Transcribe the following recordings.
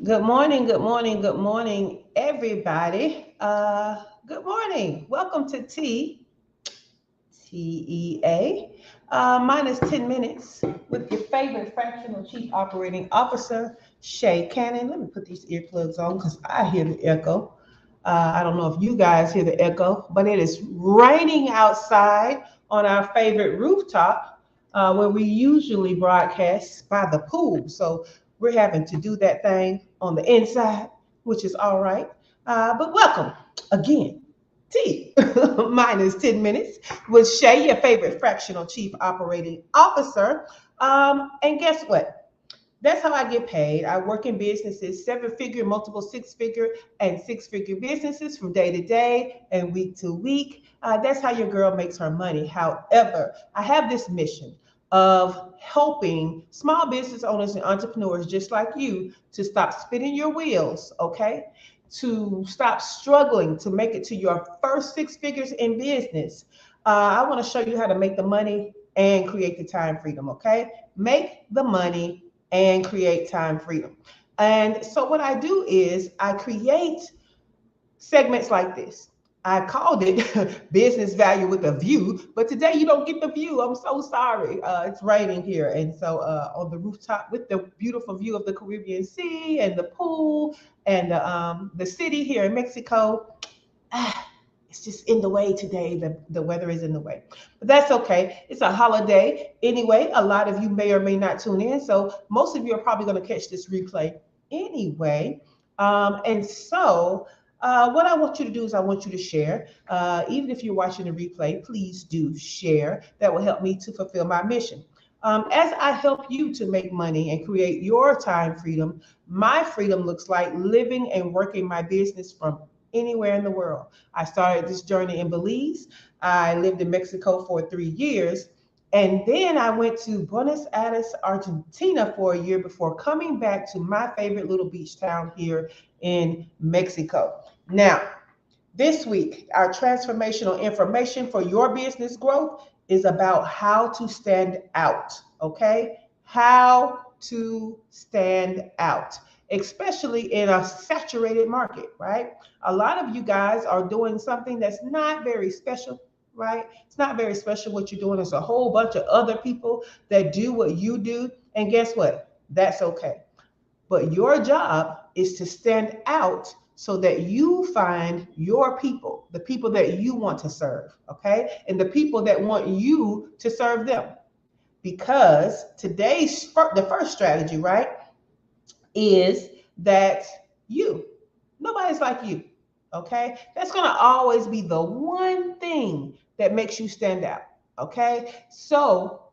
Good morning, good morning, good morning, everybody. Good morning. Welcome to TEA. Minus 10 minutes with your favorite fractional chief operating officer, Shay Cannon. Let me put these earplugs on because I hear the echo. I don't know if you guys hear the echo, but it is raining outside on our favorite rooftop where we usually broadcast by the pool. So we're having to do that thing on the inside, which is all right. But welcome again. T minus 10 minutes with Shay, your favorite fractional chief operating officer. And guess what? That's how I get paid. I work in businesses, seven figure, multiple six figure, and six-figure businesses from day to day and week to week. That's how your girl makes her money. However, I have this mission of helping small business owners and entrepreneurs just like you to stop spinning your wheels, okay? To stop struggling to make it to your first six figures in business. I want to show you how to make the money and create the time freedom, okay? Make the money and create time freedom. And so what I do is I create segments like this. I called it business value with a view, but today you don't get the view. I'm so sorry. It's raining here. And so on the rooftop with the beautiful view of the Caribbean Sea and the pool and the city here in Mexico, ah, it's just in the way today. The weather is in the way, but that's okay. It's a holiday anyway. A lot of you may or may not tune in, so most of you are probably going to catch this replay anyway. And so, what I want you to do is I want you to share. Even if you're watching the replay, please do share. That will help me to fulfill my mission. As I help you to make money and create your time freedom, my freedom looks like living and working my business from anywhere in the world. I started this journey in Belize. I lived in Mexico for 3 years. And then I went to Buenos Aires, Argentina for a year before coming back to my favorite little beach town here in Mexico. Now, this week, our transformational information for your business growth is about how to stand out, okay? How to stand out, especially in a saturated market, right? A lot of you guys are doing something that's not very special, right? It's not very special what you're doing. There's a whole bunch of other people that do what you do. And guess what? That's okay. But your job is to stand out so that you find your people, the people that you want to serve, okay? And the people that want you to serve them. Because the first strategy, right, is that you, nobody's like you, okay? That's going to always be the one thing that makes you stand out, okay? So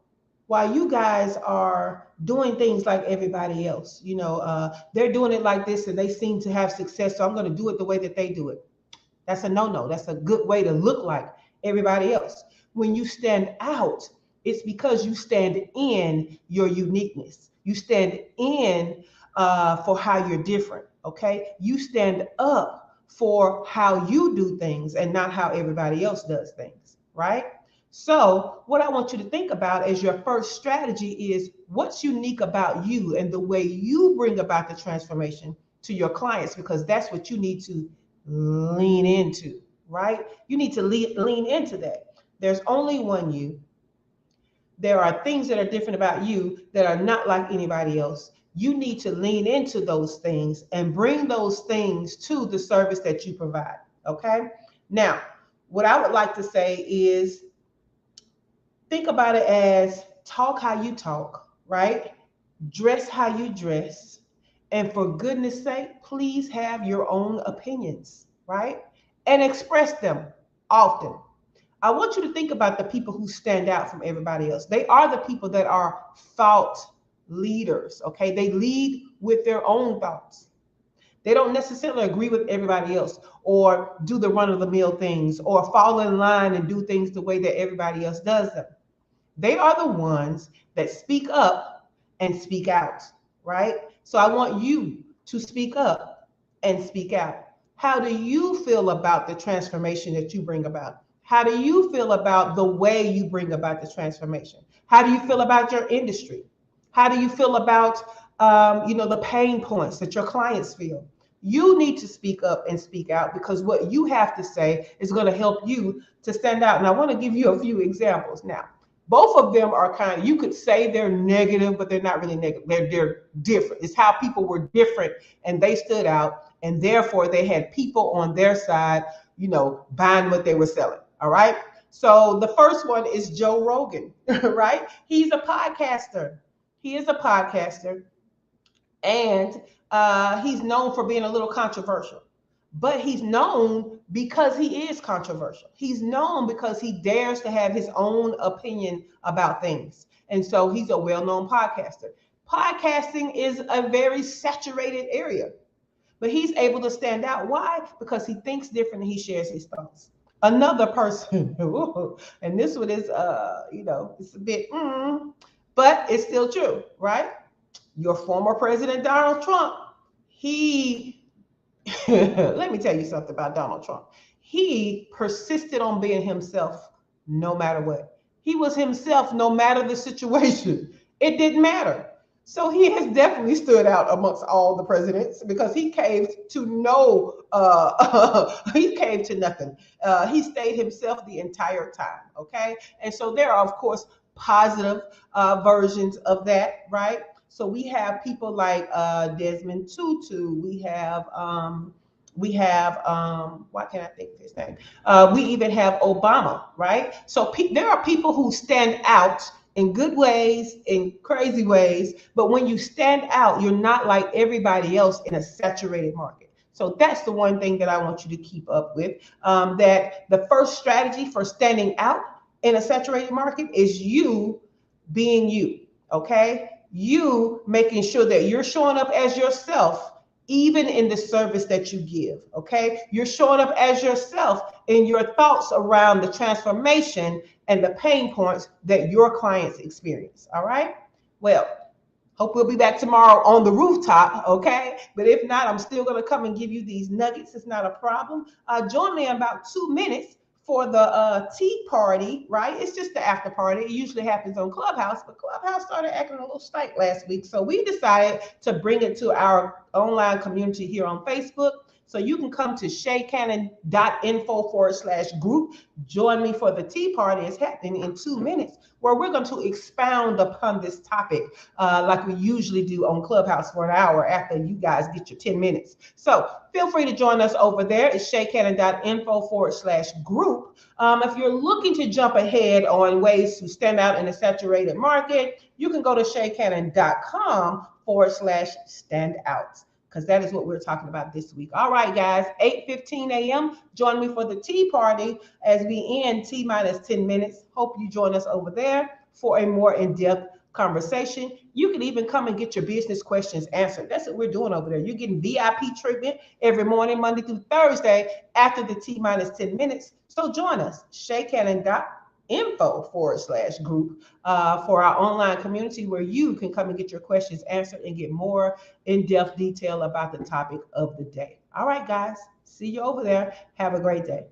while you guys are doing things like everybody else, they're doing it like this and they seem to have success, so I'm going to do it the way that they do it. That's a no-no. That's a good way to look like everybody else. When you stand out, it's because you stand in your uniqueness. You stand in for how you're different. Okay, you stand up for how you do things and not how everybody else does things. Right. So, what I want you to think about as your first strategy is what's unique about you and the way you bring about the transformation to your clients, because that's what you need to lean into, right? You need to lean into that. There's only one you. There are things that are different about you that are not like anybody else. You need to lean into those things and bring those things to the service that you provide. Okay. Now, what I would like to say is think about it as talk how you talk, right? Dress how you dress. And for goodness sake, please have your own opinions, right? And express them often. I want you to think about the people who stand out from everybody else. They are the people that are thought leaders, okay? They lead with their own thoughts. They don't necessarily agree with everybody else or do the run of the mill things or fall in line and do things the way that everybody else does them. They are the ones that speak up and speak out, right? So I want you to speak up and speak out. How do you feel about the transformation that you bring about? How do you feel about the way you bring about the transformation? How do you feel about your industry? How do you feel about the pain points that your clients feel. You need to speak up and speak out, because what you have to say is going to help you to stand out. And I want to give you a few examples. Now, both of them are you could say they're negative, but they're not really negative. They're different. It's how people were different and they stood out, and therefore they had people on their side, buying what they were selling. All right. So the first one is Joe Rogan, right? He's a podcaster. He is a podcaster, and he's known for being a little controversial. But he's known because he is controversial. He's known because he dares to have his own opinion about things. And so he's a well-known podcaster. Podcasting is a very saturated area, but he's able to stand out. Why? Because he thinks different and he shares his thoughts. Another person, and this one is, it's a bit, but it's still true, right? Your former president, Donald Trump, let me tell you something about Donald Trump. He persisted on being himself no matter what. He was himself no matter the situation. It didn't matter. So he has definitely stood out amongst all the presidents because he caved to he caved to nothing. He stayed himself the entire time, okay? And so there are, of course, positive versions of that, right? So we have people like Desmond Tutu. We have why can't I think of his name? We even have Obama, right? So there are people who stand out in good ways, in crazy ways, but when you stand out, you're not like everybody else in a saturated market. So that's the one thing that I want you to keep up with, that the first strategy for standing out in a saturated market is you being you, okay? You making sure that you're showing up as yourself, even in the service that you give, okay? You're showing up as yourself in your thoughts around the transformation and the pain points that your clients experience, all right? Well, hope we'll be back tomorrow on the rooftop, okay? But if not, I'm still gonna come and give you these nuggets. It's not a problem. Join me in about 2 minutes for the tea party, right? It's just the after party. It usually happens on Clubhouse, but Clubhouse started acting a little stank last week. So we decided to bring it to our online community here on Facebook. So you can come to ShaCannon.info/group. Join me for the tea party. It's happening in 2 minutes, where we're going to expound upon this topic like we usually do on Clubhouse for an hour after you guys get your 10 minutes. So feel free to join us over there. It's ShaCannon.info/group. If you're looking to jump ahead on ways to stand out in a saturated market, you can go to ShaCannon.com/standouts, because that is what we're talking about this week. All right, guys, 8:15 a.m. Join me for the tea party as we end T minus 10 minutes. Hope you join us over there for a more in-depth conversation. You can even come and get your business questions answered. That's what we're doing over there. You're getting VIP treatment every morning, Monday through Thursday, after the T minus 10 minutes. So join us, ShaCannon.info/group for our online community, where you can come and get your questions answered and get more in-depth detail about the topic of the day. All right, guys, see you over there. Have a great day.